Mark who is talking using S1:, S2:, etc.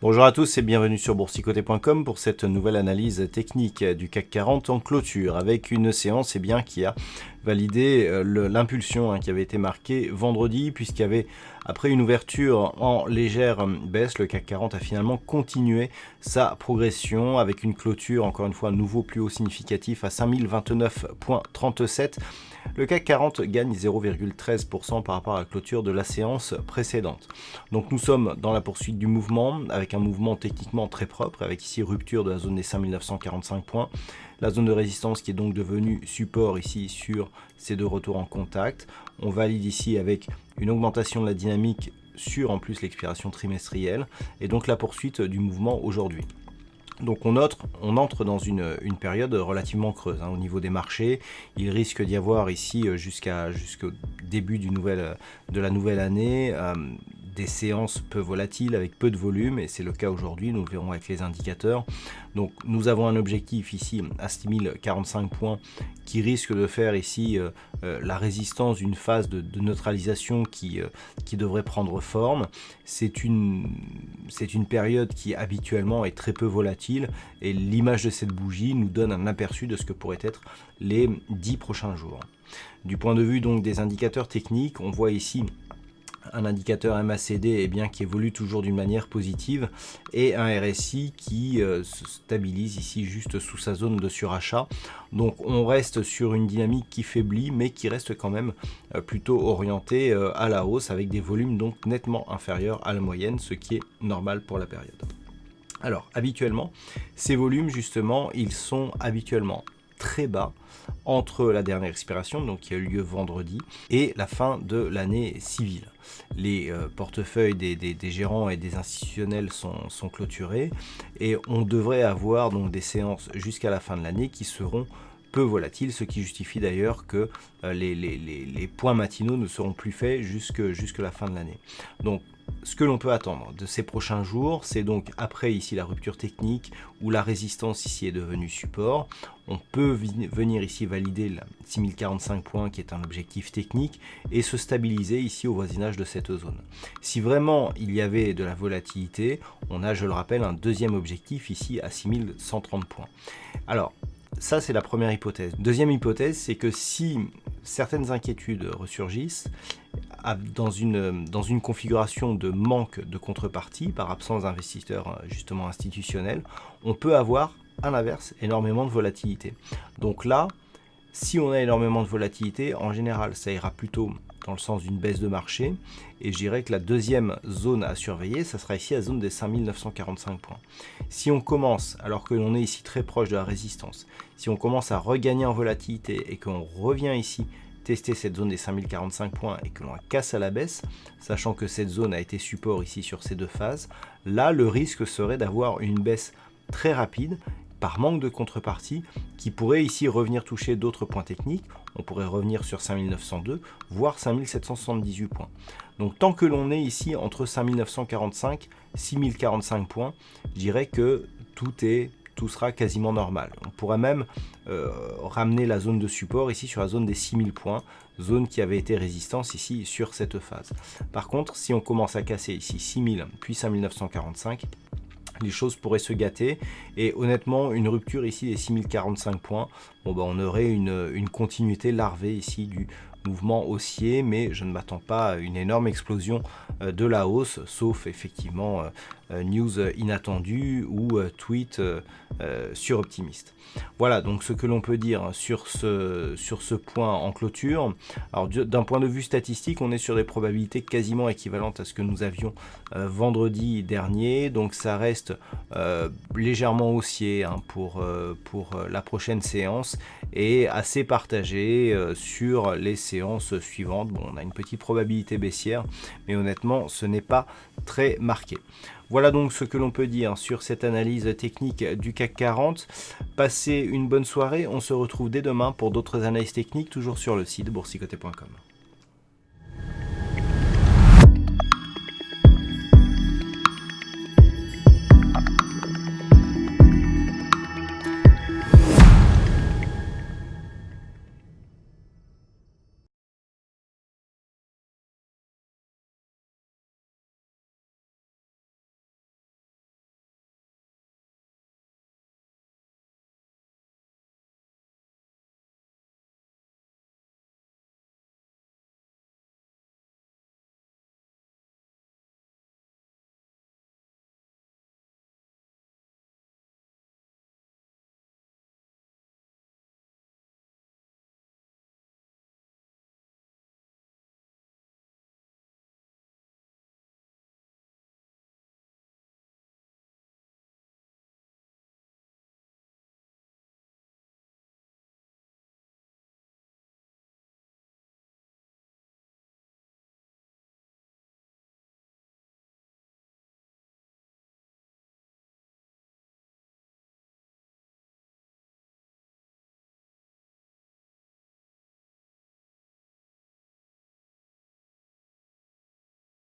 S1: Bonjour à tous et bienvenue sur boursicoté.com pour cette nouvelle analyse technique du CAC 40 en clôture avec une séance qui a validé l'impulsion qui avait été marquée vendredi, puisqu'il y avait, après une ouverture en légère baisse, le CAC 40 a finalement continué sa progression avec une clôture encore une fois nouveau plus haut significatif à 5029,37. Le CAC 40 gagne 0,13% par rapport à la clôture de la séance précédente. Donc nous sommes dans la poursuite du mouvement, avec un mouvement techniquement très propre, avec ici rupture de la zone des 5945 points. La zone de résistance qui est donc devenue support ici sur ces deux retours en contact. On valide ici avec une augmentation de la dynamique sur en plus l'expiration trimestrielle et donc la poursuite du mouvement aujourd'hui. Donc on entre dans une période relativement creuse au niveau des marchés. Il risque d'y avoir ici jusqu'au début de la nouvelle année des séances peu volatiles avec peu de volume, et c'est le cas aujourd'hui, nous le verrons avec les indicateurs. Donc nous avons un objectif ici à 6045 points qui risque de faire ici la résistance d'une phase de neutralisation qui devrait prendre forme. C'est une période qui habituellement est très peu volatile, et l'image de cette bougie nous donne un aperçu de ce que pourraient être les 10 prochains jours. Du point de vue donc des indicateurs techniques, on voit ici un indicateur MACD qui évolue toujours d'une manière positive, et un RSI qui se stabilise ici juste sous sa zone de surachat. Donc on reste sur une dynamique qui faiblit, mais qui reste quand même plutôt orientée à la hausse, avec des volumes donc nettement inférieurs à la moyenne, ce qui est normal pour la période. Alors habituellement, ces volumes justement, ils sont habituellement très bas entre la dernière expiration, donc qui a eu lieu vendredi, et la fin de l'année civile. Les portefeuilles des gérants et des institutionnels sont clôturés, et on devrait avoir donc des séances jusqu'à la fin de l'année qui seront peu volatiles, ce qui justifie d'ailleurs que les points matinaux ne seront plus faits jusque la fin de l'année. Donc ce que l'on peut attendre de ces prochains jours, c'est donc après ici la rupture technique où la résistance ici est devenue support. On peut venir ici valider la 6045 points qui est un objectif technique et se stabiliser ici au voisinage de cette zone. Si vraiment il y avait de la volatilité, on a, je le rappelle, un deuxième objectif ici à 6130 points. Alors, ça, c'est la première hypothèse. Deuxième hypothèse, c'est que si certaines inquiétudes ressurgissent dans une configuration de manque de contrepartie par absence d'investisseurs justement institutionnels, on peut avoir à l'inverse énormément de volatilité. Donc là, si on a énormément de volatilité, en général, ça ira plutôt dans le sens d'une baisse de marché, et je dirais que la deuxième zone à surveiller, ça sera ici la zone des 5945 points. Si on commence, alors que l'on est ici très proche de la résistance, si on commence à regagner en volatilité et qu'on revient ici tester cette zone des 5045 points et que l'on casse à la baisse, sachant que cette zone a été support ici sur ces deux phases, là le risque serait d'avoir une baisse très rapide par manque de contrepartie qui pourrait ici revenir toucher d'autres points techniques. On pourrait revenir sur 5902 voire 5778 points. Donc tant que l'on est ici entre 5945 6045 points, je dirais que tout sera quasiment normal. On pourrait même ramener la zone de support ici sur la zone des 6000 points, zone qui avait été résistance ici sur cette phase. Par contre, si on commence à casser ici 6000 puis 5945, les choses pourraient se gâter, et honnêtement une rupture ici des 6045 points, on aurait une continuité larvée ici du mouvement haussier, mais je ne m'attends pas à une énorme explosion de la hausse, sauf effectivement news inattendue ou tweet suroptimiste. Voilà donc ce que l'on peut dire sur ce point en clôture. Alors d'un point de vue statistique, on est sur des probabilités quasiment équivalentes à ce que nous avions vendredi dernier, donc ça reste légèrement haussier pour la prochaine séance, et assez partagé sur les séances suivantes. Bon, on a une petite probabilité baissière, mais honnêtement ce n'est pas très marqué. Voilà donc ce que l'on peut dire sur cette analyse technique du CAC 40. Passez une bonne soirée, on se retrouve dès demain pour d'autres analyses techniques, toujours sur le site boursicoté.com.